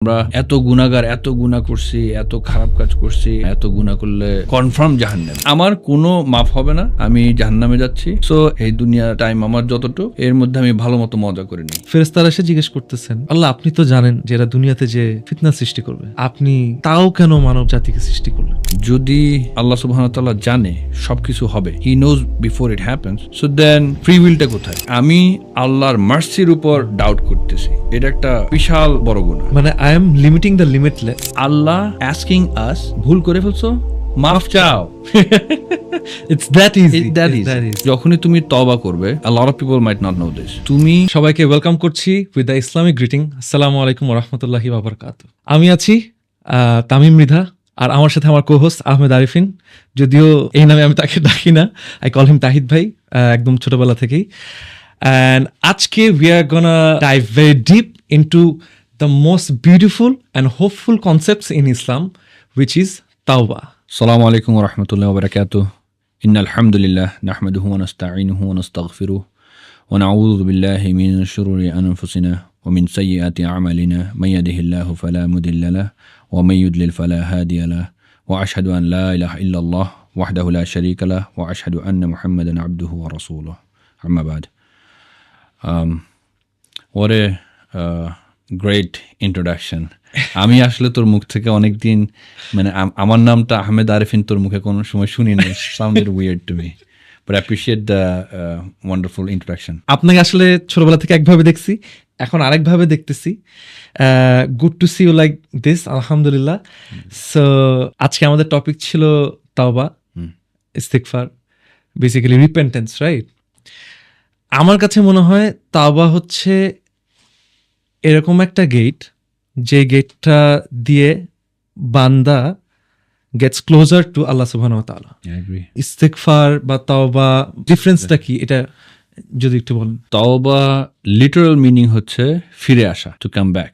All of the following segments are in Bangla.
আমরা এত গুনাহগার, এত গুনাহ করছি, এত খারাপ কাজ করছি, এত গুনাহ করলে কনফার্ম জাহান্নাম, আমার কোনো মাফ হবে না, আমি জাহান্নামে যাচ্ছি। সো এই দুনিয়া টাইম আমার যতটুকু, এর মধ্যে আমি ভালো মতো মজা করে নিই। ফেরেশতারা এসে জিজ্ঞেস করতেছেন, আল্লাহ আপনি তো জানেন যে এরা দুনিয়াতে যে ফিতনা সৃষ্টি করবে, আপনি তাও কেন মানব জাতিকে সৃষ্টি করলেন? যদি আল্লাহ সুবহানাহু ওয়া তাআলা জানে সবকিছু হবে, he knows before it happens, so then free উইলটা কোথায়? আমি আল্লাহর মার্সির উপর ডাউট করতেছি, এটা একটা বিশাল বড় গুনাহ। মানে I am limiting the limitless. Allah asking us, ভুল করে ফেলছো, মাফ চাও। It's that easy. যখনই তুমি তওবা করবে, a lot of people might not know this, তুমি সবাইকে ওয়েলকাম করছি উইথ দ্য ইসলামিক গ্রিটিং। আসসালামু আলাইকুম ওয়া রাহমাতুল্লাহি ওয়া বারাকাতুহু। আমি আছি তামিম মৃধা, আর আমার সাথে আমার কো-হোস্ট আহমেদ আরিফিন। যদিও এই নামে আমি তাকে ডাকি না, আই কল হিম তাহিদ ভাই, একদম ছোটবেলা থেকেই। অ্যান্ড আজকে we are gonna dive very deep into the most beautiful and hopeful concepts in Islam, which is তাওবা। আসসালামু আলাইকুম ওয়া রাহমাতুল্লাহি ওয়া বারাকাতুহু। ইন্নাল হামদুলিল্লাহ নাহমাদুহু ওয়া নাস্তাঈনুহু ওয়া নাস্তাগফিরুহু ওয়া নাউযু বিল্লাহি মিন শুরুরি আনফুসিনা ওয়া মিন সাইয়্যাতি আমালিনা মান ইয়াহদিহিল্লাহু ফালা মুদিল্লা লাহু ওয়া মান ইউদ্লিল ফালা হাদিয়া লাহু ওয়া আশহাদু আন লা ইলাহা ইল্লাল্লাহ ওয়াহদাহু লা শারীকা লাহু ওয়া আশহাদু আন্না মুহাম্মাদান আবদুহু ওয়া রাসূলুহু। আম্মা বাদ। What a great introduction. আমি আসলে তোর মুখ থেকে অনেকদিন, মানে আমার নামটা আহমেদ আরিফিন তোর মুখে কোনো সময় শুনি না। Sounded weird to me, but I appreciate the wonderful introduction. আপনাকে আসলে ছোটবেলা থেকে একভাবে দেখছি, এখন আরেকভাবে দেখতেছি। Good to see you like this, আলহামদুলিল্লাহ। সো আজকে আমাদের টপিক ছিল তাওবা, ইস্তিগফার, বেসিক্যালি রিপেন্টেন্স, রাইট? আমার কাছে মনে হয় তাওবা হচ্ছে এরকম একটা গেট, যে গেটটা দিয়ে বান্দা গেটস ক্লোজার টু আল্লাহ সুবহানাহু ওয়া তাআলা। I agree. ইস্তিগফার বা তাওবা ডিফারেন্সটা কি, এটা যদি একটু বলেন। তওবা লিটারাল মিনিং হচ্ছে ফিরে আসা, টু কাম ব্যাক।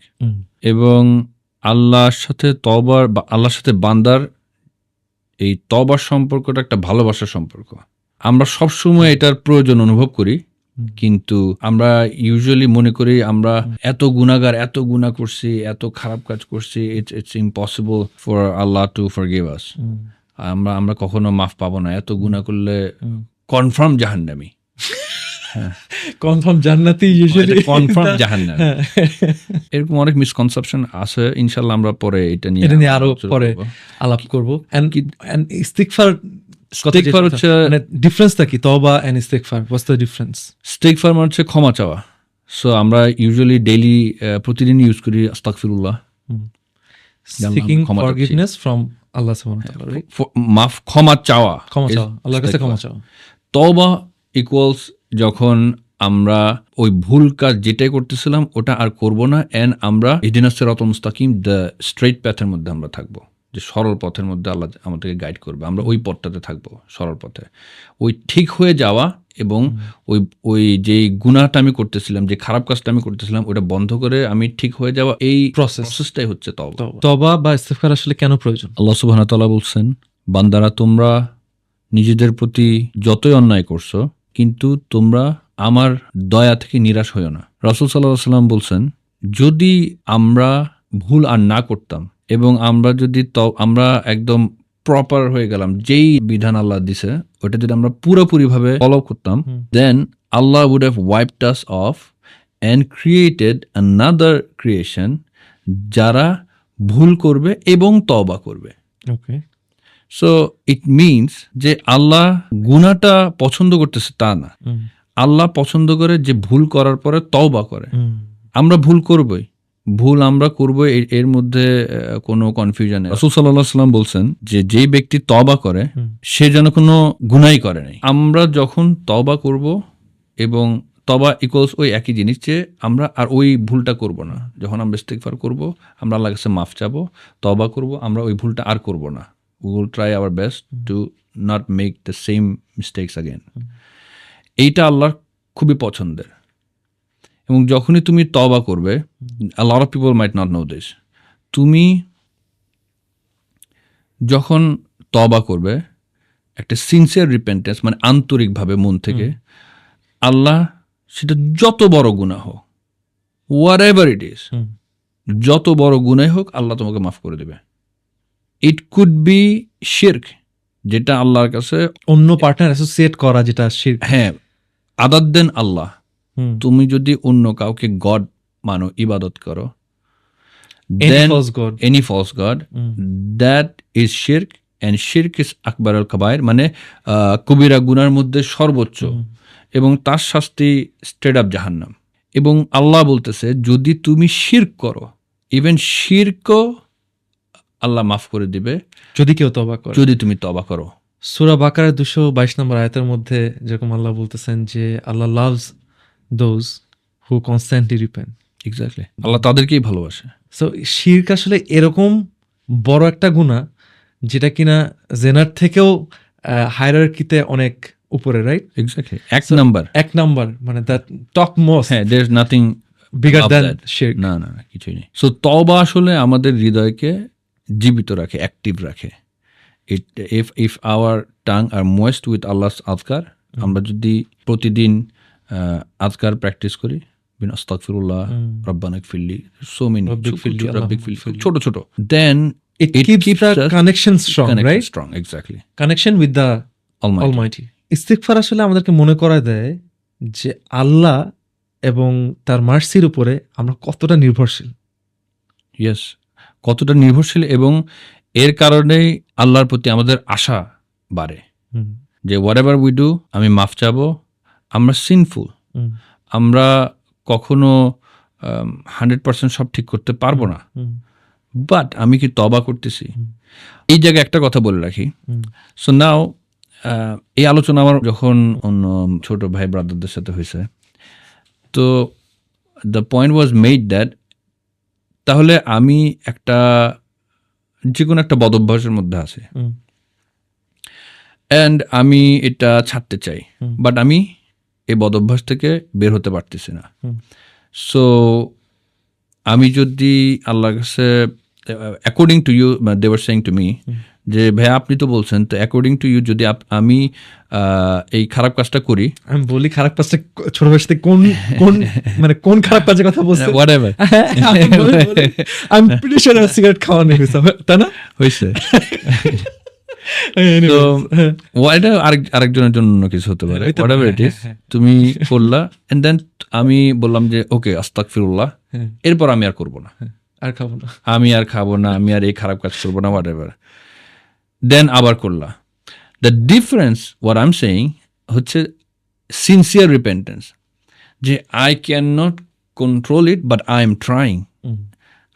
এবং আল্লাহর সাথে তওবার বা আল্লাহর সাথে বান্দার এই তওবার সম্পর্কটা একটা ভালোবাসার সম্পর্ক। আমরা সবসময় এটার প্রয়োজন অনুভব করি, কিন্তু আমরা ইউজুয়ালি মনে করি আমরা এত গুনাহগার, এত গুনাহ করছি, এত খারাপ কাজ করছি, ইটস ইম্পসিবল ফর আল্লাহ টু ফরগিভ আস। আমরা কখনো মাফ পাবো না, এত গুনাহ করলে কনফার্ম জাহান্নামী। কনফার্ম জান্নাতি, ইউজুয়ালি কনফার্ম জাহান্নাম। এরকম অনেক মিসকনসেপশন আছে, ইনশাআল্লাহ আমরা পরে এটা নিয়ে আরো পরে আলাপ করব। এন্ড ইস্তিগফার হচ্ছে, মানে ডিফারেন্সটা কি তওবা এন্ড ইস্তিগফার? What's the difference? ইস্তিগফার মানে হচ্ছে ক্ষমা চাওয়া। সো আমরা ইউজুয়ালি ডেইলি প্রতিদিন ইউজ করি আস্তাগফিরুল্লাহ, সিকিং ফরগিভনেস ফ্রম আল্লাহ সুবহানাহু ওয়া তাআলা, রাইট? মাফ, ক্ষমা চাওয়া, আল্লাহর কাছে ক্ষমা চাওয়া। তওবা ইকুয়ালস যখন আমরা ওই ভুল কাজ যেটাই করতেছিলাম ওটা আর করব না, এন্ড আমরা ইহদিনাস সিরাতাল মুস্তাকিম, দ্য স্ট্রেইট প্যাথের মধ্যে আমরা থাকবো, যে সরল পথের মধ্যে আল্লাহ আমাদেরকে গাইড করবে, আমরা ওই পথটাতে থাকবো, সরল পথে। ওই ঠিক হয়ে যাওয়া এবং ওই যে গুনাহটা আমি করতেছিলাম, যে খারাপ কাজটা আমি করতেছিলাম, ওটা বন্ধ করে আমি ঠিক হয়ে যাওয়া, এই প্রসেসটাই হচ্ছে তওবা। তওবা বা ইস্তিগফার আসলে কেন প্রয়োজন? আল্লাহ সুবহানাহু ওয়া তাআলা বলছেন, বান্দারা তোমরা নিজেদের প্রতি যতই অন্যায় করছো, কিন্তু তোমরা আমার দয়া থেকে নিরাশ হইও না। রাসূল সাল্লাল্লাহু আলাইহি ওয়াসাল্লাম বলছেন, যদি আমরা ভুল আর না করতাম এবং আমরা যদি আমরা একদম প্রপার হয়ে গেলাম, যেই বিধান আল্লাহ দিছে ওটা যদি আমরা পুরোপুরিভাবে ফলো করতাম, দেন আল্লাহ would have wiped us off and created another creation, যারা ভুল করবে এবং তওবা করবে। ওকে, সো ইট মিনস যে আল্লাহ গুনাহটা পছন্দ করতেছে তা না, আল্লাহ পছন্দ করে যে ভুল করার পরে তওবা করে। আমরা ভুল করবই, ভুল আমরা করবো, এর মধ্যে কোনো কনফিউশন নেই। রাসূল সাল্লাল্লাহু আলাইহি ওয়াসাল্লাম বলছেন যে যেই ব্যক্তি তওবা করে সে যেন কোনো গুনাহই করে নাই। আমরা যখন তওবা করব, এবং তওবা ইকুয়ালস ওই একই জিনিস, যে আমরা আর ওই ভুলটা করব না। যখন আমরা ইস্তিগফার করব, আমরা আল্লাহর কাছে মাফ চাবো, তওবা করব, আমরা ওই ভুলটা আর করব না। We will try our best to not make the same mistakes again. এইটা আল্লাহর খুবই পছন্দের। এবং যখনই তুমি তওবা করবে, a lot of people might not know this, তুমি যখন তওবা করবে একটা সিনসিয়ার রিপেন্টেন্স, মানে আন্তরিকভাবে মন থেকে, আল্লাহ সেটা যত বড় গুনাহ হোক, হোয়াটএভার ইট ইজ, যত বড় গুনাহ হোক আল্লাহ তোমাকে মাফ করে দেবে। ইট কুড বি শিরক, যেটা আল্লাহর কাছে অন্য পার্টনার অ্যাসোসিয়েট করা, যেটা শিরক। হ্যাঁ, আদার দেন আল্লাহ। হুম। তুমি যদি অন্য কাউকে গড মানো, ইবাদত করো, Any then false god. any false god, that is shirk, and shirk is আকবার আল কাবায়ের, মানে কবিরা গুনার মধ্যে সর্বোচ্চ, এবং তার শাস্তি স্ট্রেট আপ জাহান্নাম। এবং আল্লাহ বলতেছে যদি তুমি শিরক করো, ইভেন শিরকও আল্লাহ মাফ করে দিবে যদি কেউ তওবা করে, যদি তুমি তওবা করো। সূরা বাকারার 222 নম্বর আয়াতের মধ্যে যেরকম আল্লাহ বলতেছেন যে আল্লাহ loves those who constantly repent. Exactly, আল্লাহ তাদেরকেই ভালোবাসে। সো শিরক আসলে এরকম বড় একটা গুনাহ যেটা কিনা জেনার থেকেও হায়ারার্কিতে অনেক উপরে, রাইট? এক্স্যাক্টলি, এক নাম্বার, মানে দ্যাট টক মোস্ট, হ্যাঁ, there is nothing bigger above than that. শিরক। না, কিছুই নেই। সো তওবা আসলে আমাদের হৃদয়কে জীবিত রাখে, অ্যাক্টিভ রাখে। If our tongue are moist with আল্লাহস আজকার, আমরা যদি প্রতিদিন আজকার প্র্যাকটিস করি, বিন আস্তাগফিরুল্লাহ, রব্বানা গফিরলি, সো মেনি ছোট ছোট, দেন It keeps the connection strong, right? Strong, exactly. Connection with the Almighty. ইস্তিগফার আসলে আমাদেরকে মনে করায় দেয় যে আল্লাহ এবং তার মার্সির উপরে আমরা কতটা নির্ভরশীল। ইয়েস, কতটা নির্ভরশীল, এবং এর কারণেই আল্লাহর প্রতি আমাদের আশা বাড়ে। যে হোয়াট এভার উই ডু, আমি মাফ চাবো। আমরা সিনফুল, আমরা কখনো 100% সব ঠিক করতে পারবো না, বাট আমি কি তওবা করতেছি। এই জায়গায় একটা কথা বলে রাখি। সো নাও, এই আলোচনা আমার যখন অন্য ছোট ভাই ব্রাদারদের সাথে হয়েছে, তো the point was made that তাহলে আমি যে কোনো একটা বদ অভ্যাসের মধ্যে আছি, অ্যান্ড আমি এটা ছাড়তে চাই, বাট আমি এই বদ অভ্যাস থেকে বের হতে পারতেছি না। সো আমি যদি আল্লাহর কাছে, according to you, they were saying to me, যে ভাই আপনি তো বলছেন, তো অ্যাকর্ডিং টু ইউ যদি আমি এই খারাপ কাজটা করি, আমি বলি খারাপ কাজটা ছোট ভাইয়ের সাথে কোন মানে কোন খারাপ কাজের কথা বলছেন? হোয়াটএভার, আমি প্রিটি শিওর সিগারেট খাওয়া নেই, তাই না? হয়েছে। তো এটা আরেকজনের জন্য অন্য কিছু হতে পারে, হোয়াটএভার ইট ইজ। তুমি করলা, এন্ড দেন আমি বললাম যে ওকে আস্তাগফিরুল্লাহ, এরপর আমি আর করবো না, আর খাবো না, আমি আর খাবো না, আমি আর এই খারাপ কাজ করবো না, হোয়াটএভার। দেন আবার করলা। The difference what I am saying হচ্ছে সিনসিয়ার রিপেন্টেন্স, যে I can not control it but I am trying.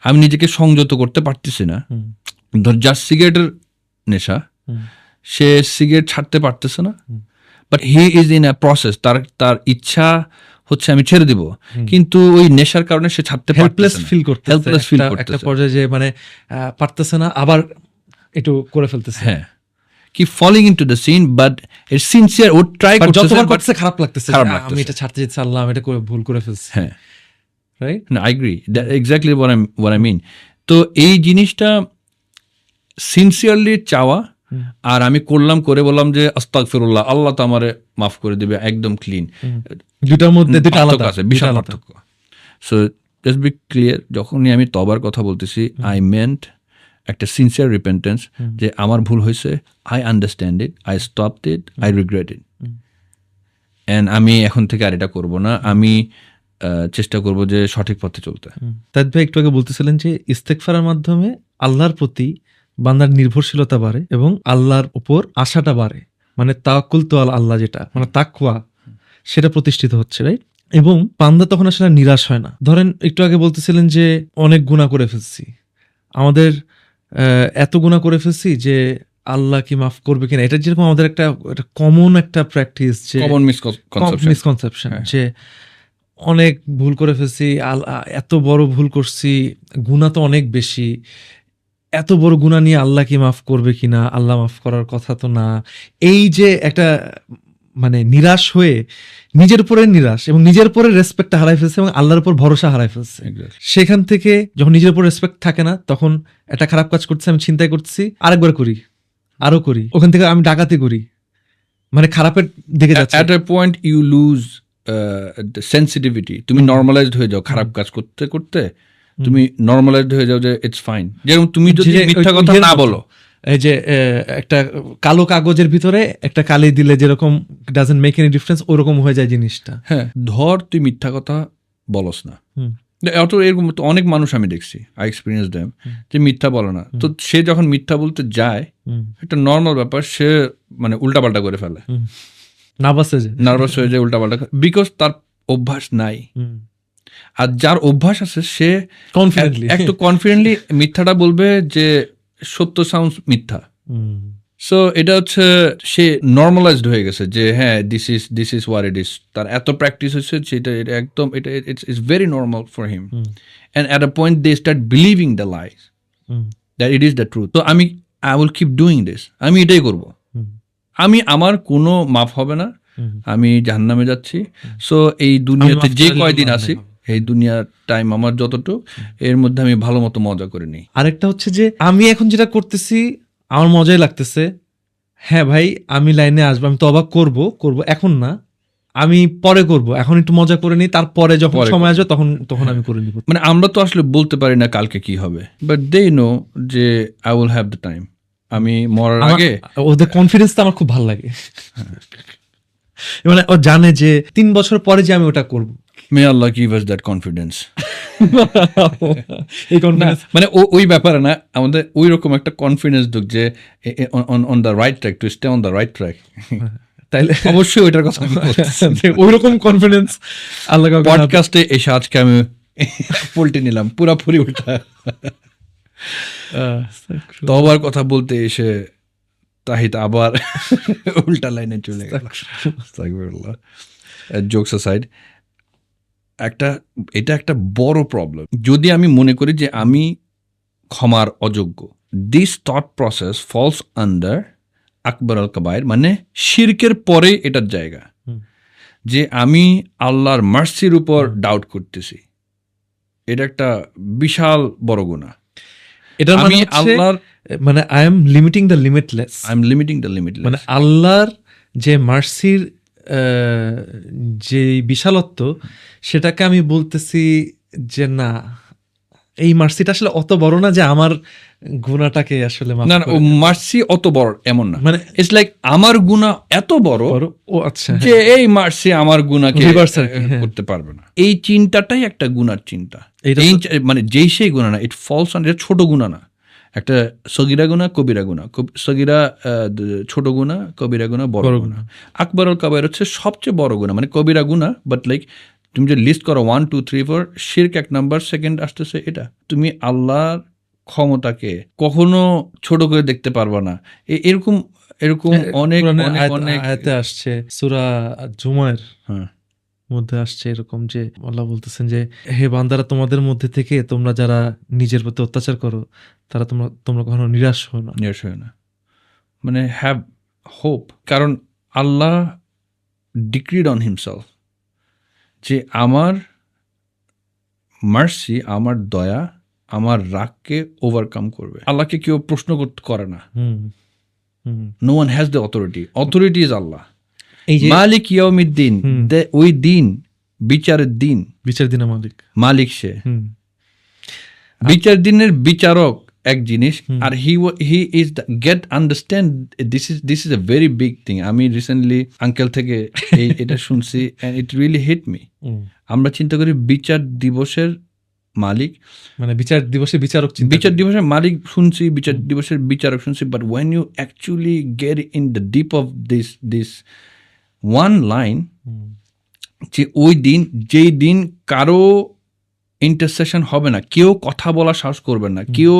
আমি নিজেকে সংযত করতে পারতেছি না। ধর যার সিগারেটের নেশা, সে সিগারেট ছাড়তে পারতেছে না, but he is in a process, তার ইচ্ছা হচ্ছে আমি ছেড়ে দিব, কিন্তু ওই নেশার কারণে সে ছাড়তে হেল্পলেস ফিল করতেছে, হেল্পলেস ফিল করতেছে একটা পর্যায়ে, যে মানে পারতেছে না, আবার একটু করে ফেলতেছে। হ্যাঁ, কি falling into the sin, but it's sincere, ও ট্রাই করতেছে, যতবার করতেছে খারাপ লাগতেছে, খারাপ আমি লাগতেছে। এটা ছাড়তে চাচ্ছি, আল্লাহ আমি এটা করে ভুল করে ফেলছি। হ্যাঁ, right, I agree, exactly what I mean. তো এই জিনিসটা সিনসিয়ারলি চাওয়া, আর আমি করে বললাম যে আস্তাগফিরুল্লাহ, আল্লাহ তো আমারে মাফ করে দিবে, একদম ক্লিন, দুটার মধ্যে দুটো আলাদা আছে, বিশাল পার্থক্য। সো জাস্ট বি ক্লিয়ার, যখনই আমি তওবার কথা বলতেছি, আই মেন্ট একটা সিনসিয়ার রিপেন্টেন্স, যে আমার ভুল হয়েছে, I understand it, I stopped it, I regret it, and আমি এখন থেকে আর এটা করবো না, আমি চেষ্টা করবো যে সঠিক পথে চলতে। তাই ভাই একটু আগে বলতেছিলেন যে ইস্তেগফারের মাধ্যমে আল্লাহর প্রতি বান্দার নির্ভরশীলতা বাড়ে এবং আল্লাহর উপর আশাটা বাড়ে, মানে তাওয়াক্কুল তো আল্লাহ, যেটা মানে তাকওয়া, সেটা প্রতিষ্ঠিত হচ্ছে, রাইট? এবং বান্দা তখন আসলে নিরাশ হয় না। ধরেন একটু আগে বলতেছিলেন যে অনেক গুনাহ করে ফেলছি, আমাদের এত গুনাহ করে ফেলছি যে আল্লাহ কি মাফ করবে কিনা, এটা যেরকম আমাদের একটা কমন একটা প্র্যাকটিস, যে কমন মিসকনসেপশন, যে অনেক ভুল করে ফেলছি, এত বড় ভুল করছি, গুনাহ তো অনেক বেশি, এত বড় গুনাহ নিয়ে আল্লাহ কি মাফ করবে কিনা, আল্লাহ মাফ করার কথা তো না। এই যে একটা মানে নিরাশ হয়ে, নিজের উপরে নিরাশ এবং নিজের উপরে রেসপেক্টটা হারাই ফেলছে এবং আল্লাহর উপর ভরসা হারাই ফেলছে। সেখান থেকে যখন নিজের উপর রেসপেক্ট থাকে না, তখন একটা খারাপ কাজ করছে, আমি ছিনতাই করছি, আরেকবার করি, আরো করি, ওখান থেকে আমি ডাকাতি করি, মানে খারাপের দিকে যাচ্ছে। At a point you lose sensitivity, তুমি নর্মালাইজড হয়ে যাও খারাপ কাজ করতে করতে, তুমি নর্মালাইজড হয়ে যাও যে ইটস ফাইন। যেরকম তুমি যদি যে মিথ্যা ওই কথা ইয়ের না মতো। বলো, এই যে একটা কালো কাগজের ভিতরে একটা কালি দিলে যেরকম ডাজন্ট মেক এনি ডিফারেন্স, ওরকম হয়ে যায় জিনিসটা। হ্যাঁ ধর তুই মিথ্যা কথা বলস না, অত এরকম তো অনেক মানুষ আমি দেখছি, আই এক্সপিরিয়েন্স দেম, যে মিথ্যা বলে না। তো সে যখন মিথ্যা বলতে যায়, একটা নর্মাল ব্যাপার, সে মানে উল্টাপাল্টা করে ফেলে, নার্ভাস হয়ে যায়, উল্টাপাল্টা, বিকজ তার অভ্যাস নাই। আর যার অভ্যাস আছে সে কনফিডেন্টলি একটু কনফিডেন্টলি মিথ্যাটা বলবে যে সত্য সাউন্ডস মিথ্যা। সো এটা হচ্ছে সে নর্মালাইজড হয়ে গেছে যে হ্যাঁ this is what it is. তার এত প্র্যাকটিস হচ্ছে সেটা, এটা একদম, এটা it's very normal for him. And at a point they start believing the lies that it is the truth. তো I will keep doing this, আমি এটাই করব, আমার কোনো মাফ হবে না, আমি জাহান্নামে যাচ্ছি। সো এই দুনিয়াতে যে কয়দিন আছি, এই দুনিয়ার টাইম আমার যতটুকু, এর মধ্যে আমি ভালো মতো মজা করে নিই। আরেকটা হচ্ছে যে আমি এখন যেটা করতেছি আমার মজাই লাগতেছে। হ্যাঁ ভাই, আমি লাইনে আসবো, আমি তো অবাক করবো, এখন না, আমি পরে করব, এখন একটু মজা করে নিই, তারপরে যখন সময় আসবে তখন আমি করে নিব। মানে আমরা তো আসলে বলতে পারি না কালকে কি হবে, বাট দে নো যে I will have the time. আমি মরার আগে ওদের কনফিডেন্সটা আমার খুব ভালো লাগে। মানে ও জানে যে 3 বছর পরে যে আমি ওটা করব। মে আল্লাহ গিভ আস দ্যাট কনফিডেন্স। এই কনফিডেন্স মানে ওই ব্যাপারে না, আমাদের ওই রকম একটা কনফিডেন্স ঢুক যে on the right track, to stay on the right track. তাইলে অবশ্যই ওইটার কথা আমি বলতেছি। ওইরকম কনফিডেন্স আল্লাহ পডকাস্টে এসে আজকে আমি পল্টে নিলাম পুরাপুরি উল্টা। তবার কথা বলতে এসে তাহিদ আবার উল্টা লাইনে চলে গেল। জোকস অ্যাসাইড, এটা একটা বড় প্রবলেম। যদি আমি মনে করি যে আমি ক্ষমার অযোগ্য, this thought process falls under আকবর আল কাবায়ের, মানে শিরকের পরে এটার জায়গা, যে আমি আল্লাহর মার্সির উপর ডাউট করতেছি। এটা একটা বিশাল বড় গুনাহ। এটা আমি আল্লাহর মানে I am limiting the limitless, মানে আল্লাহর যে মার্সির যে বিশালত্ব, সেটাকে আমি বলতেছি যে না, এই মার্সিটা আসলে অত বড় না যে আমার গুনাহটাকে আসলে না ও মার্সি অত বড় এমন না, মানে ইটস লাইক আমার গুনাহ এত বড়, ও আচ্ছা, যে এই মার্সি আমার গুনাহকে করতে পারবে না। এই চিন্তাটাই একটা গুনার চিন্তা, মানে যেই সেই গুনাহ না, ইট ফলস অন, ছোট গুনাহ না, একটা সগিরা গুনাহ কবিরা গুনাহ, সগিরা ছোট গুনাহ, কবিরা গুনাহ বড় গুনাহ। আকবর আল কাবায়ের হচ্ছে সবচেয়ে বড় গুনাহ, মানে কবিরা গুনাহ, বাট লাইক তুমি যে লিস্ট করো 1 2 3 4, শিরক 1 নাম্বার, সেকেন্ড আসতেছে এটা। তুমি আল্লাহর ক্ষমতাকে কখনো ছোট করে দেখতে পারবা না। এরকম অনেক আয়াতে আসছে, সূরা জুমার মধ্যে আসছে এরকম, যে আল্লাহ বলতেছেন যে হে বান্দারা, তোমাদের মধ্যে থেকে তোমরা যারা নিজের প্রতি অত্যাচার করো, তারা তোমরা কখনো নিরাশ হয় না, মানে হ্যাভ হোপ। কারণ আল্লাহ ডিক্রিড অন হিমসেলফ যে আমার মার্সি, আমার দয়া, আমার রাগকে ওভারকাম করবে। আল্লাহকে কেউ প্রশ্ন করে না। No one has the authority is Allah. মালিক ইয়াউমিদ্দিন, ওই দিন, বিচারের দিন, মালিক সে, বিচার দিনের বিচারক এক জিনিস। আর he is get understand, this is a very big thing. আমি রিসেন্টলি আঙ্কেল থেকে এটা শুনছি, and it really hit me. আমরা চিন্তা করি বিচার দিবসের মালিক, মানে বিচার দিবসের বিচারক, বিচার দিবসের মালিক শুনছি, বিচার দিবসের বিচারক শুনছি, but when you actually get in the deep of this one line, যে ওই দিন, যেই দিন কারো ইন্টারসেশন হবে না, কেউ কথা বলা সাহস করবে না, কেউ,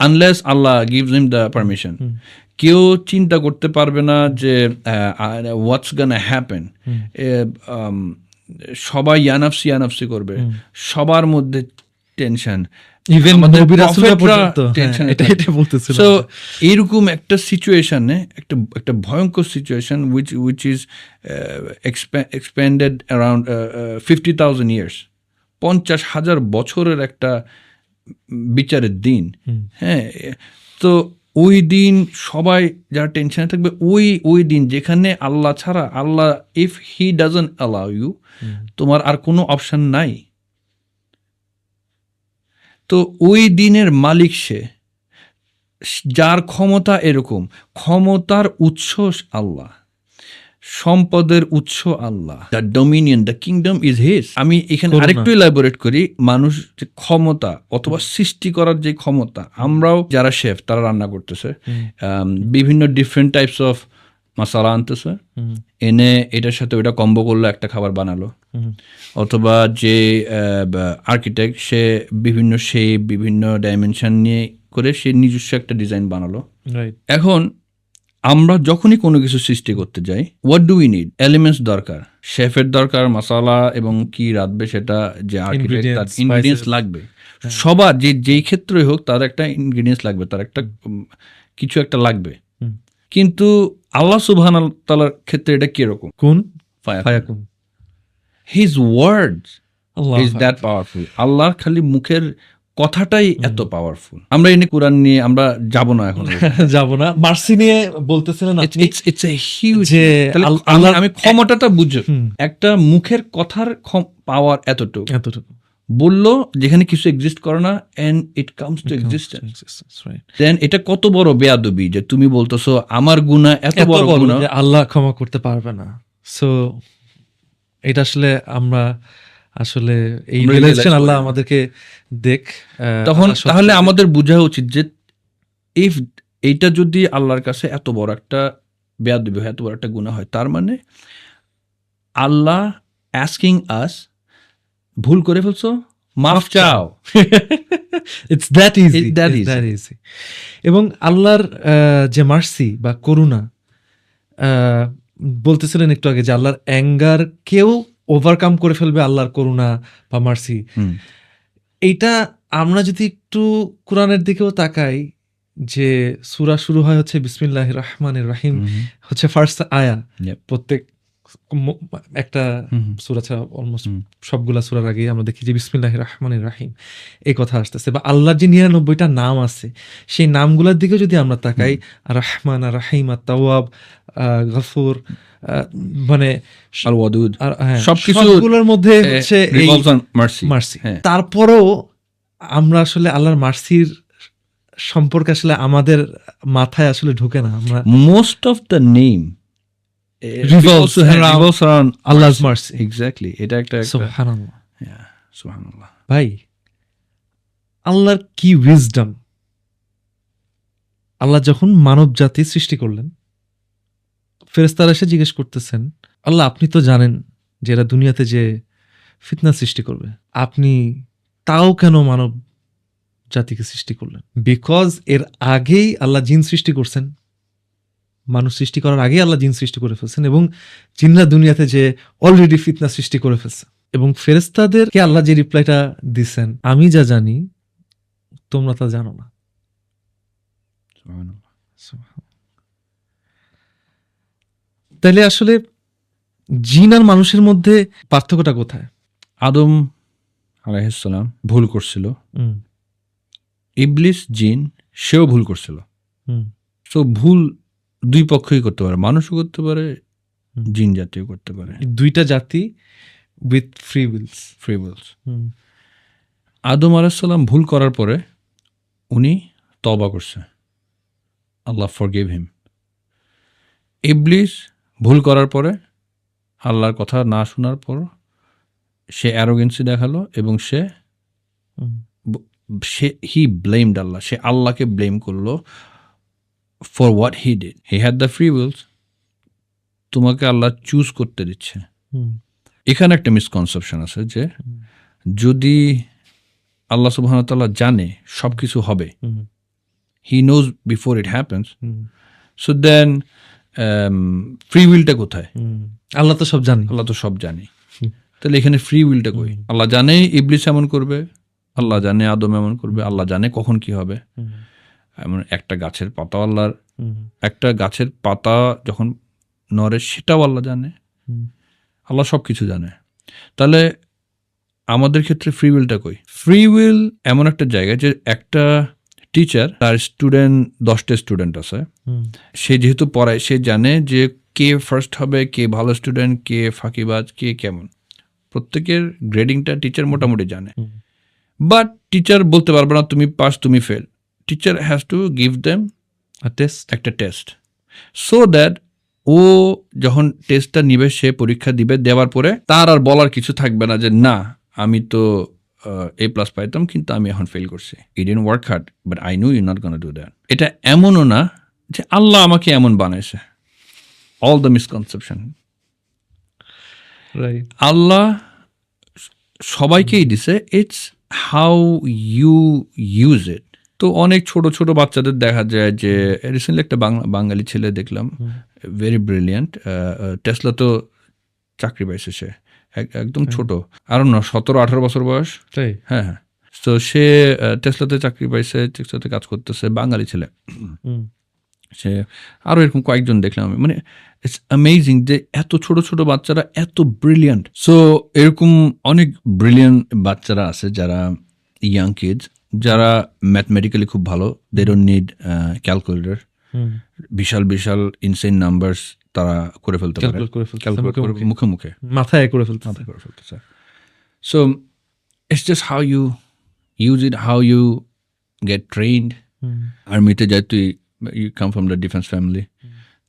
unless Allah gives him the permission, কেউ চিন্তা করতে পারবে না যে হোয়াটস গোনা হ্যাপেন। সবাই ইয়ানাফসি করবে, সবার মধ্যে টেনশন, এইরকম একটা সিচুয়েশনে, একটা ভয়ঙ্কর situation, which is expanded around 50,000 years, 50,000 বছরের একটা বিচারের দিন। হ্যাঁ, তো ওই দিন সবাই যারা টেনশনে থাকবে, ওই দিন যেখানে আল্লাহ ছাড়া, Allah if he doesn't allow you, তোমার আর কোনো অপশন নাই। তো ওই দিনের মালিক সে, যার ক্ষমতা এরকম, ক্ষমতার উৎস আল্লাহ, সম্পদের উৎস Allah, the dominion, the kingdom is his. আমি এখানে করুণা। আরেকটু ইলাবোরেট করি, মানুষ যে ক্ষমতা অথবা সৃষ্টি করার যে ক্ষমতা, আমরাও যারা শেফ তারা রান্না করতেছে, বিভিন্ন ডিফারেন্ট টাইপস অফ মশলা আনতেছে, এনে এটার সাথে ওটা কম্বো করলো, একটা খাবার বানালো। অথবা যে আর্কিটেক্ট, সে বিভিন্ন শেপ, বিভিন্ন ডাইমেনশন নিয়ে করে সে নিজস্ব একটা ডিজাইন বানালো। রাইট। এখন আমরা যখনই কোনো কিছু সৃষ্টি করতে যাই, what do we need? Elements দরকার, শেফের দরকার, মশলা এবং কি রাঁধবে সেটা যে আর্কিটেক্ট, তার Ingredients, ইনগ্রিডিয়েন্টস spices. লাগবে। সবার যেই ক্ষেত্রেই হোক তার একটা ইনগ্রিডিয়েন্টস লাগবে, তার একটা কিছু একটা লাগবে। কিন্তু আল্লাহ সুবহানাহু ওয়া তাআলার ক্ষেত্রে এটা কিরকম? কোন ফায়াকুন। His words Allah is that powerful. আল্লাহর খালি মুখের কথাটাই এত পাওয়ারফুল। আমরা এনে কোরআন নিয়ে আমরা যাব না এখন। যাব না। মার্সি নিয়ে বলতেছিলেন আপনি, It's a huge, যে তাহলে আমি ক্ষমতাটা বুঝো, একটা মুখের কথার পাওয়ার এতটুকু বললো, যেখানে কিছু এক্সিস্ট করে না, and it comes to existence. Then এটা কত বড় বেয়াদবি যে তুমি বলতেছো আমার গুনাহ এত বড় গুনাহ যে আল্লাহ ক্ষমা করতে পারবে না। সো এটা আসলে আমরা আসলে এই রিলেশন আল্লাহ আমাদেরকে দেখ, তখন তাহলে আমাদের বোঝা উচিত যে ইফ এইটা যদি আল্লাহর কাছে এত বড় একটা বেয়াদবি হয়, এত বড় একটা গুনাহ হয়, তার মানে আল্লাহ asking us, ভুল করে ফেলছো, মাফ চাও। It's that easy, It's that easy. That easy. এবং আল্লাহর যে মার্সি বা করুণা, বলতেছিলেন একটু আগে যে আল্লাহর অ্যাঙ্গার কেউ ওভারকাম করে ফেলবে আল্লাহর করুণা বা মার্সি। এইটা আমরা যদি একটু কোরআনের দিকেও তাকাই, যে সূরা শুরু হয় হচ্ছে বিসমিল্লাহির রহমানির রহিম, হচ্ছে ফার্স্ট আয়া। প্রত্যেক একটা সূরা ছাড়া অলমোস্ট সবগুলা সূরার আগে আমরা দেখি যে বিসমিল্লাহির রহমানির রহিম এই কথা আসতেছে, বা আল্লাহর যে 99টা নাম আছে সেই নামগুলোর দিকে যদি আমরা তাকাই, রহমান, রহিম, তাওয়াব, গফুর, মানে আল ওয়াদুদ, সবগুলোর মধ্যে হচ্ছে এই মার্সি। তারপরেও আমরা আসলে আল্লাহর মার্সির সম্পর্কে আসলে আমাদের মাথায় আসলে ঢোকে না। আমরা most of the name revolves around Allah's mercy. Exactly. এটা একটা সুবহানাল্লাহ। Yeah, সুবহানাল্লাহ। ভাই, আল্লাহর কি উইজডম! আল্লাহ যখন মানব জাতি সৃষ্টি করলেন, ফেরেশতারা এসে জিজ্ঞেস করতেছেন, আল্লাহ আপনি তো জানেন যে এরা দুনিয়াতে যে ফিতনা সৃষ্টি করবে, আপনি তাও কেন মানব জাতিকে সৃষ্টি করলেন? বিকজ এর আগেই আল্লাহ জিন সৃষ্টি করছেন, মানুষ সৃষ্টি করার আগেই আল্লাহ জিন সৃষ্টি করে ফেলছেন, এবং জিনরা দুনিয়াতে যে অলরেডি ফিতনা সৃষ্টি করে ফেলছে। এবং ফেরেশতাদেরকে আল্লাহ যে রিপ্লাইটা দিচ্ছেন, আমি যা জানি তোমরা তা জানো না। তাহলে আসলে জিন আর মানুষের মধ্যে পার্থক্যটা কোথায়? আদম আলাইহিস সালাম ভুল করছিল, ইবলিস জিন সেও ভুল করছিল। সো ভুল দুই পক্ষই করতে পারে, মানুষও করতে পারে, জিন জাতিও করতে পারে। দুইটা জাতি উইথ ফ্রি উইলস। আদম আলাইহিস সালাম ভুল করার পরে উনি তওবা করছে, আল্লাহ ফরগিভ হিম। ইবলিস ভুল করার পরে, আল্লাহর কথা না শোনার পর সে অ্যারোগেন্সি দেখালো এবং সে হি ব্লেমড আল্লাহ, সে আল্লাহকে ব্লেম করলো for what he did. He had the free wills, তোমাকে আল্লাহ চুজ করতে দিচ্ছে। এখানে একটা মিসকনসেপশন আছে যে যদি আল্লাহ সুবহানাহু ওয়া তাআলা জানে সব কিছু হবে, he knows before it happens, so then free উইলটা কোথায়? আল্লাহ তো সব জানে, আল্লাহ তো সব জানে, তাহলে এখানে ফ্রি উইলটা কই? আল্লাহ জানে ইবলিস এমন করবে, আল্লাহ জানে আদম এমন করবে, আল্লাহ জানে কখন কি হবে। এমন একটা গাছের পাতা, আল্লাহর একটা গাছের পাতা যখন নড়ে সেটাও আল্লাহ জানে, আল্লাহ সব কিছু জানে। তাহলে আমাদের ক্ষেত্রে ফ্রি উইলটা কই? ফ্রি উইল এমন একটা জায়গা যে একটা টিচার, তার স্টুডেন্ট 10টা স্টুডেন্ট আছে, সে যেহেতু পড়ায় সে জানে যে কে ফার্স্ট হবে, কে ভালো স্টুডেন্ট, কে ফাঁকিবাজ, কে কেমন, প্রত্যেকের গ্রেডিংটা টিচার মোটামুটি জানে। বাট টিচার বলতে পারবে না তুমি পাস তুমি fail. Teacher has to give them একটা টেস্ট, সো দ্যাট ও যখন টেস্টটা নিবে, সে পরীক্ষা দিবে, দেওয়ার পরে তার আর বলার কিছু থাকবে না যে না আমি তো A+ পাইতাম কিন্তু আমি এখন ফেল করছি। It didn't work hard but I know you not gonna do that. এটা এমনও না যে আল্লাহ আমাকে এমন বানাইছে, অল দ্য মিসকনসেপশন। রাইট। আল্লাহ সবাইকেই দিছে, it's how you use it. তো অনেক ছোট ছোট বাচ্চাদের দেখা যায় যে, রিসেন্টলি একটা বাঙালি ছেলে দেখলাম, ভেরি ব্রিলিয়ান্ট, টেসলা তো চাকরি পাইছে সে, একদম ছোট, আরো না 17-18 বছর বয়স। তাই? হ্যাঁ হ্যাঁ। তো সে টেসলাতে চাকরি পাইছে, টেসলাতে কাজ করতেছে, বাঙালি ছেলে। সে আরো এরকম কয়েকজন দেখলাম আমি, মানে ইটস অ্যামেজিং যে এত ছোট ছোট বাচ্চারা এত ব্রিলিয়ান্ট। সো এরকম অনেক ব্রিলিয়ান্ট বাচ্চারা আছে যারা ইয়াং কিডস, যারা ম্যাথমেটিক্যালি খুব ভালো, দে ডোন্ট নিড ক্যালকুলেটর, বিশাল বিশাল ইনসেন নাম্বারস তারা করে ফেলতে পারে, ক্যালকুলেট করে মুখে মুখে মাথায় করে ফেলতে। So it's just how you use it, how you get trained. আর্মিতে যায় তুই, you come from the defense family,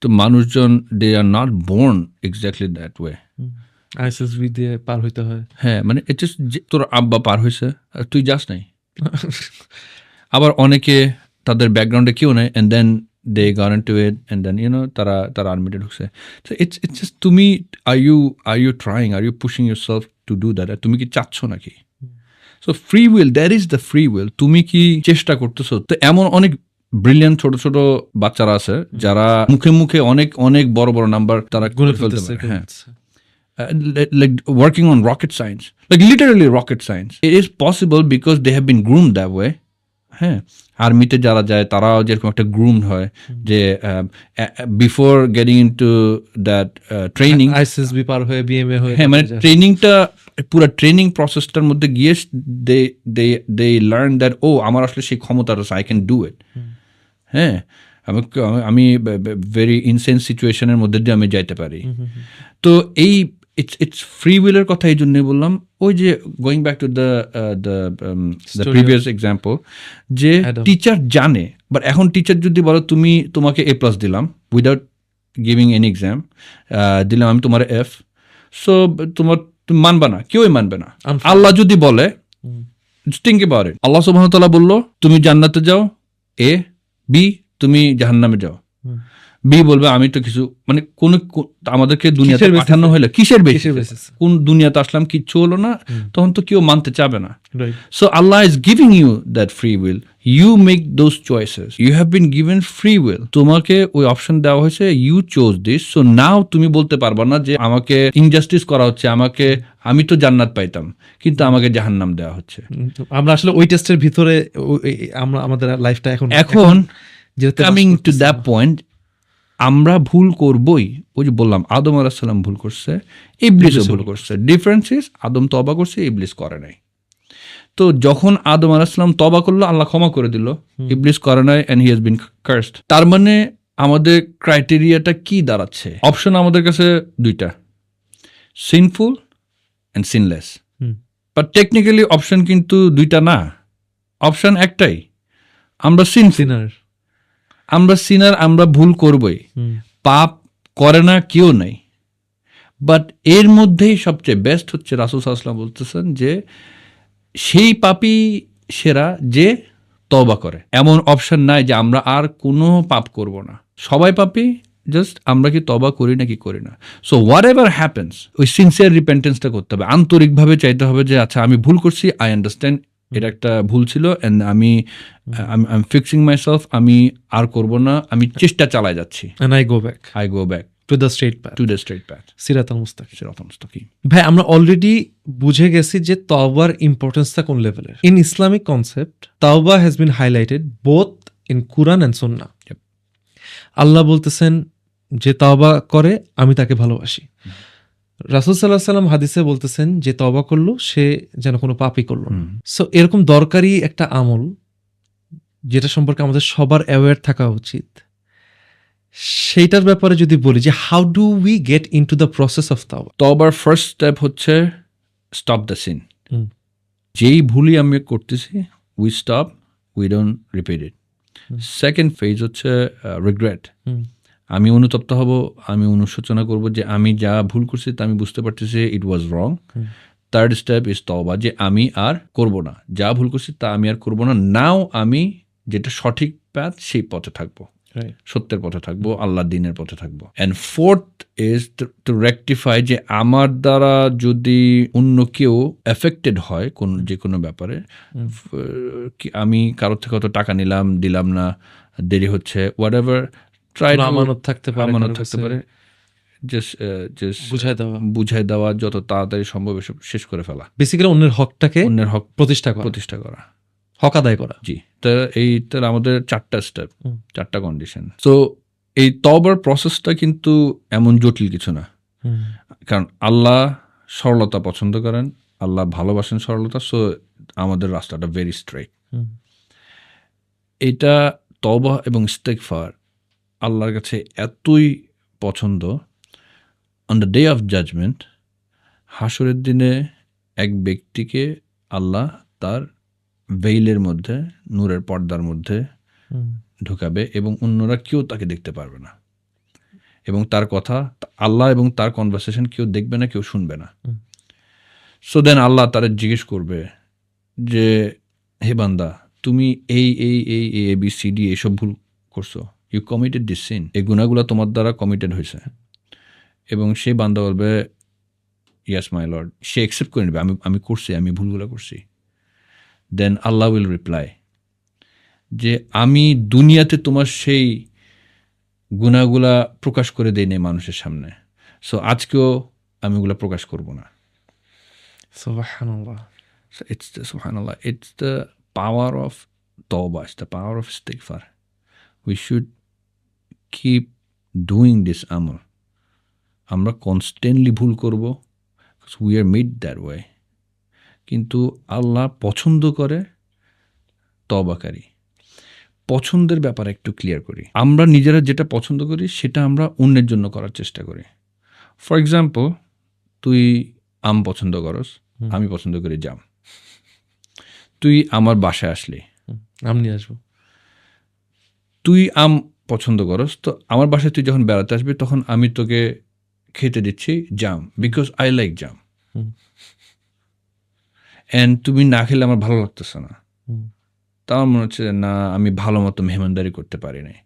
তো মানুষজন they are not born exactly that way. ISSB দিয়ে পার হইতে হয়। হ্যাঁ, মানে এটা তোর আব্বা পার হয়েছে আর তুই যাস নাই। আবার অনেকে তাদের ব্যাকগ্রাউন্ডে কেউ নেই, and then they got into it, and then তারা আর্মিতে ঢুকছে। So it's just, তুমি are you trying, are you pushing yourself to do that? তুমি কি চাচ্ছ নাকি? So free will, that is the free will. তুমি কি চেষ্টা করতেছো? তো এমন অনেক ব্রিলিয়ান্ট ছোট ছোট বাচ্চারা আছে যারা মুখে মুখে অনেক অনেক বড় বড় নাম্বার তারা করে ফেলতে পারে। হ্যাঁ, like working on rocket science, like literally rocket science. It is possible because they have been groomed that way. হ্যাঁ, আর্মিতে যারা যায় তারাও যেরকম একটা গ্রুমড হয় যে before getting into that training, ISSB পার হয়ে বিএমএ হয়ে, হ্যাঁ, মানে ট্রেনিংটা পুরো ট্রেনিং প্রসেসটার মধ্যে গিয়ে দে লার্ন দ্যাট ও আমার আসলে সেই ক্ষমতা আছে, আই ক্যান ডু ইট। হ্যাঁ, আমি ভেরি ইনসেন্স সিচুয়েশনের মধ্যে দিয়ে আমি যাইতে পারি। তো এই ইটস ফ্রি উইলের কথা এই জন্যই বললাম, ওই যে going back to the previous example, যে টিচার জানে, বাট এখন টিচার যদি বলো তোমাকে A+ দিলাম উইদাউট গিভিং এনি এক্সাম, দিলাম আমি তোমার F, সো তুমি মানবে না, কেউই মানবে না। আল্লাহ যদি বলে, থিংক অ্যাবাউট ইট, আল্লাহ সুবহানাহু ওয়া তাআলা বললো তুমি জান্নাতে যাও, A, B তুমি জাহান্নামে যাও। B বলবে আমি তো কিছু, মানে কোন আমাদেরকে দুনিয়াতে পাঠানো হলো কিসের বেসিস, কোন দুনিয়াতে আসলাম, কিচ্ছু হলো না, তখন তো কেউ মানতে চাবে না। সো আল্লাহ is giving you that free will, you make those choices, you have been given free will, তোমাকে ওই অপশন দেওয়া হয়েছে, you chose this. So now তুমি বলতে পারবা না যে আমাকে ইনজাস্টিস করা হচ্ছে, আমি তো জান্নাত পাইতাম কিন্তু আমাকে জাহান্নাম দেওয়া হচ্ছে। আমরা আসলে ওই টেস্টের ভিতরে আমরা আমাদের লাইফটা এখন কামিং টু দ্যাট পয়েন্ট, আমরা ভুল করবই। ওই যে বললাম আদম আলাইহিস সালাম ভুল করছে, ইবলিসও ভুল করছে। ডিফারেন্স ইজ আদম তওবা করছে, ইবলিস করে নাই। তো যখন আদম আলাইহিস সালাম তওবা করলো, আল্লাহ ক্ষমা করে দিল, ইবলিস করে নাই, and he has been cursed. তার মানে আমাদের ক্রাইটেরিয়াটা কি দাঁড়াচ্ছে? অপশন আমাদের কাছে দুইটা, sinful and sinless. But technically option কিন্তু দুইটা না, অপশন একটাই, আমরা সিনার, আমরা ভুল করবই, পাপ করে না কেউ নাই। বাট এর মধ্যেই সবচেয়ে বেস্ট হচ্ছে রাসূল সাল্লাল্লাহু আলাইহি ওয়াসাল্লাম বলতেছেন যে সেই পাপী সেরা যে তওবা করে। এমন অপশন নাই যে আমরা আর কোনো পাপ করব না, সবাই পাপী, জাস্ট আমরা কি তওবা করি না কি করি না। সো হোয়াট এভার হ্যাপেন্স, ওই সিনসিয়ার রিপেন্টেন্সটা করতে হবে, আন্তরিকভাবে চাইতে হবে যে আচ্ছা আমি ভুল করছি, আই আন্ডারস্ট্যান্ড এটা একটা ভুল ছিল, এন্ড আমি ফিক্সিং মাইসেলফ, আমি আর করব না, আমি চেষ্টা চালাই যাচ্ছি, and I go back to the straight path সিরাতাল মুস্তাকিম। ভাই আমরা অলরেডি বুঝে গেছি যে তওবার ইম্পর্টেন্সটা কোন লেভেলের। ইন ইসলামিক কনসেপ্ট তাওবা has been highlighted both in কুরআন এন্ড সুন্নাহ। আল্লাহ বলতেছেন যে তওবা করে আমি তাকে ভালোবাসি। রাসূল সাল্লাল্লাহু আলাইহি ওয়াসাল্লাম হাদিসে বলতেছেন যে তওবা করলো সে যেন কোনো পাপই করলো না। সো এরকম দরকারি একটা আমল যেটা সম্পর্কে আমাদের সবার অ্যাওয়্যার থাকা উচিত, সেইটার ব্যাপারে যদি বলি যে how do we get into the process of তাওবা। তওবার ফার্স্ট স্টেপ হচ্ছে স্টপ দ্য সিন, যেই ভুলই আমি করতেছি, we stop, we don't repeat it. Second phase হচ্ছে রিগ্রেট। আমি অনুতপ্ত হব, আমি অনুশোচনা করব যে আমি যা ভুল করছি তা আমি বুঝতে পারতেছি ইট ওয়াজ রং। থার্ড স্টেপ ইজ তওবা, যে আমি আর করব না, যা ভুল করছি তা আমি আর করব না। নাও আমি যেটা সঠিক পথ সেই পথে থাকবো, সত্যের পথে থাকবো, আল্লাহর দ্বীনের পথে থাকবো। And fourth is to rectify, যে আমার দ্বারা যদি অন্য কেউ এফেক্টেড হয় কোন যে কোনো ব্যাপারে, আমি কারোর থেকে অত টাকা নিলাম, দিলাম না, দেরি হচ্ছে, হোয়াট এভার, ট্রাই আমানত থাকতে পারে, বুঝাই দেওয়া, যত তাড়াতাড়ি সম্ভব এসব শেষ করে ফেলা। বেসিক্যালি অন্যের হক প্রতিষ্ঠা করা, হক আদায় করা। জি, তো এইটার আমাদের 4টা স্টেপ, 4টা কন্ডিশন। সো এই তওবার প্রসেসটা কিন্তু এমন জটিল কিছু না, কারণ আল্লাহ সরলতা পছন্দ করেন, আল্লাহ ভালোবাসেন সরলতা। সো আমাদের রাস্তাটা ভেরি স্ট্রেট। এটা তওবা এবং ইস্তেগফার আল্লাহর কাছে এতই পছন্দ, on the day of judgement, হাসরের দিনে এক ব্যক্তিকে আল্লাহ তার ভেইলের মধ্যে, নূরের পর্দার মধ্যে ঢুকাবে এবং অন্যরা কেউ তাকে দেখতে পারবে না, এবং তার কথা, আল্লাহ এবং তার কনভারসেশন কেউ দেখবে না, কেউ শুনবে না। সো দেন আল্লাহ তারা জিজ্ঞেস করবে যে, হে বান্দা, তুমি এই ABCD এইসব ভুল করছো, ইউ কমিটেড দিস সিন, এই গুনাহগুলো তোমার দ্বারা কমিটেড হয়েছে। এবং সেই বান্দা বলবে, ইয়াস মাই লর্ড। সে অ্যাকসেপ্ট করে নেবে, আমি করছি, আমি ভুলগুলো করছি। দেন আল্লাহ উইল রিপ্লাই যে, আমি দুনিয়াতে তোমার সেই গুনাহগুলা প্রকাশ করে দেই নাই মানুষের সামনে, সো আজকেও আমি ওগুলো প্রকাশ করব না। সুবহানাল্লাহ। So subhanallah, it's the power of tawbah, it's the power of istighfar. We should keep doing this amal. আমরা কনস্ট্যান্টলি ভুল করব, because we are made that way. কিন্তু আল্লাহ পছন্দ করে তওবাকারী। পছন্দের ব্যাপারে একটু ক্লিয়ার করি। আমরা নিজেরা যেটা পছন্দ করি সেটা আমরা অন্যের জন্য করার চেষ্টা করি। ফর এক্সাম্পল, তুই আম পছন্দ করস, আমি পছন্দ করি জাম। তুই আমার বাসায় আসলি, আম নিয়ে আসবো। তুই আম পছন্দ করস, তো আমার বাসায় তুই যখন বেড়াতে আসবি তখন আমি তোকে খেতে দিচ্ছি jam, because I like jam. And তুমি না খেলে আমার ভালো লাগতেছে না, তা আমার মনে হচ্ছে না, আমি ভালো মতো মেহমানদারি করতে পারি নাই।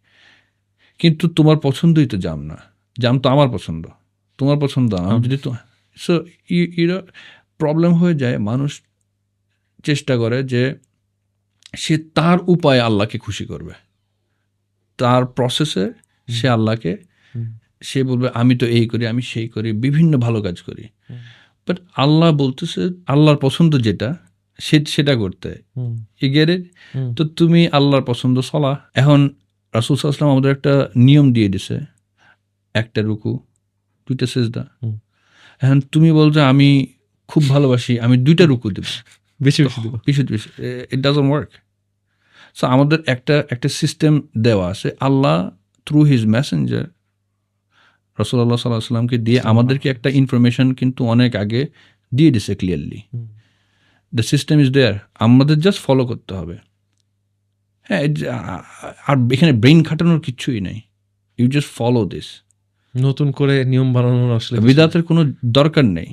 কিন্তু তোমার পছন্দই তো জাম না, জাম তো আমার পছন্দ, তোমার পছন্দ আমি যদি তো। সো প্রবলেম হয়ে যায়, মানুষ চেষ্টা করে যে সে তার উপায়ে আল্লাহকে খুশি করবে, তার প্রসেসে সে আল্লাহকে, সে বলবে আমি তো এই করি, আমি সেই করি, বিভিন্ন ভালো কাজ করি। বাট আল্লাহ বলতেছে আল্লাহর পছন্দ যেটা সেটা করতে, ইগেরে। তো তুমি আল্লাহর পছন্দ সলা। এখন রাসূল সাল্লাল্লাহু আলাইহি ওয়াসাল্লাম আমাদের একটা নিয়ম দিয়ে দিছে, একটা রুকু, 2টা সিজদা। এখন তুমি বলছো আমি খুব ভালোবাসি, আমি 2টা রুকু দেব, বেশি দেব, ইট ডাজন্ট ওয়ার্ক। সো আমাদের একটা সিস্টেম দেওয়া আছে, আল্লাহ থ্রু হিজ মেসেঞ্জার রাসূলুল্লাহ সাল্লাল্লাহু আলাইহি ওয়াসাল্লামকে দিয়ে আমাদেরকে একটা ইনফরমেশন কিন্তু অনেক আগে দিয়ে দিছে clearly. The system is there, আমাদের জাস্ট ফলো করতে হবে। হ্যাঁ, আর এখানে ব্রেইন খাটানোর কিচ্ছুই নেই, ইউ জাস্ট ফলো দিস। নতুন করে নিয়ম বানানোর আসলে বিদআতের কোনো দরকার নেই।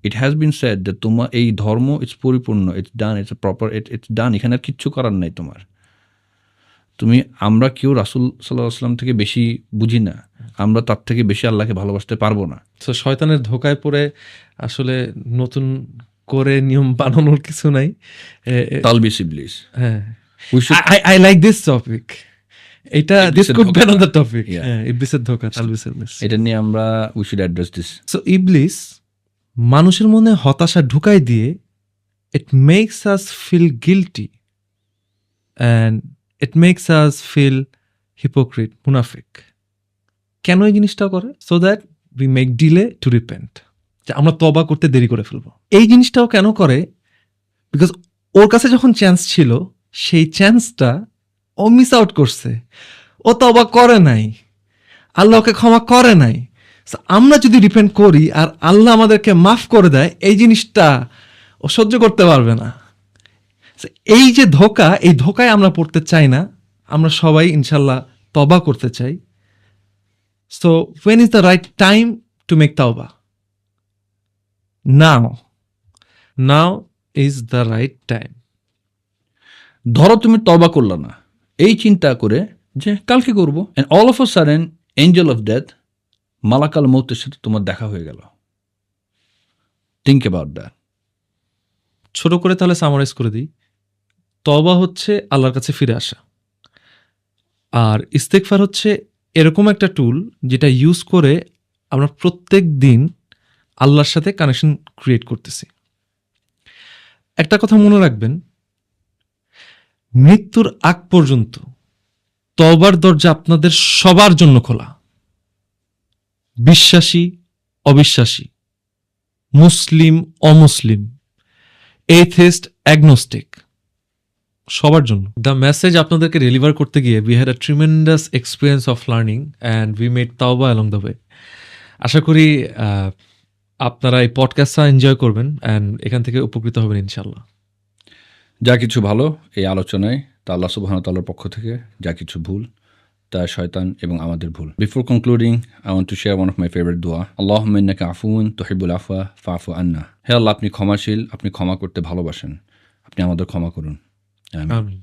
ইট হ্যাজ বিন সেড যে তোমার এই ধর্ম ইটস পরিপূর্ণ, it's done, it's proper, it's ডান। এখানে আর কিচ্ছু করার নাই তোমার। আমরা কেউ রাসূল সাল্লাল্লাহু আলাইহি ওয়াসাল্লাম থেকে বেশি বুঝি না, আমরা তার থেকে বেশি আল্লাহকে ভালোবাসতে পারবো না। তো শয়তানের ধোকায় পড়ে আসলে নতুন করে নিয়ম বানানোর কিছু নাই। তালবিস ইবলিস। হ্যাঁ, I like this topic. This could be another topic. ইবলিসের ধোঁকা, তালবিস ইবলিস। এটা নিয়ে আমরা we should address this. So ইবলিস মানুষের মনে হতাশা ঢুকাই দিয়ে it makes us feel guilty and it makes us feel hypocrite, মুনাফিক। কেন এই জিনিসটা করে? So that we make delay to repent, যে আমরা তওবা করতে দেরি করে ফেলবো। এই জিনিসটাও কেন করে? বিকজ ওর কাছে যখন চান্স ছিল সেই চান্সটা ও মিস আউট করছে, ও তওবা করে নাই, আল্লাহকে ক্ষমা করে নাই। আমরা যদি রিপেন্ট করি আর আল্লাহ আমাদেরকে মাফ করে দেয়, এই জিনিসটা ও সহ্য করতে পারবে না। So, এই যে ধোঁকা, এই ধোঁকায় আমরা পড়তে চাই না। আমরা সবাই ইনশাল্লাহ তওবা করতে চাই। So when is the right time to make tawbah? Now is the right time. ধরো তুমি তওবা করলা না, এই চিন্তা করে যে কালকে করব, and all of a sudden angel of death মালাকাল মউতের সাথে তোমার দেখা হয়ে গেল। Think about that. ছোট করে তাহলে সামারাইজ করে দিই, তওবা হচ্ছে আল্লাহর কাছে ফিরে আসা, আর ইস্তেগফার হচ্ছে এরকম একটা টুল যেটা ইউজ করে আমরা প্রত্যেক দিন আল্লাহর সাথে কানেকশন ক্রিয়েট করতেছি। একটা কথা মনে রাখবেন, মৃত্যুর আগ পর্যন্ত তওবার দরজা আপনাদের সবার জন্য খোলা। বিশ্বাসী, অবিশ্বাসী, মুসলিম, অমুসলিম, এথিস্ট, অ্যাগনোস্টিক, সবার জন্য। দ্য মেসেজ আপনাদেরকে ডেলিভার করতে গিয়ে we had a tremendous experience of learning and we made তাওবা অ্যালং দ্য ওয়ে। আশা করি আপনারা এই পডকাস্টটা এনজয় করবেন অ্যান্ড এখান থেকে উপকৃত হবেন ইনশাল্লাহ। যা কিছু ভালো এই আলোচনায় তা আল্লাহ সুবহানাহু ওয়া তাআলার পক্ষ থেকে, যা কিছু ভুল তা শয়তান এবং আমাদের ভুল। Before concluding, I want to share one of my favourite দোয়া, আল্লাহুম্মা ইন্নাকা আফুউন তুহিব্বুল আফওয়া ফা'ফু আন্না। হে আল্লাহ, আপনি ক্ষমাশীল, আপনি ক্ষমা করতে ভালোবাসেন, আপনি আমাদের ক্ষমা করুন। আমিন। আমিন।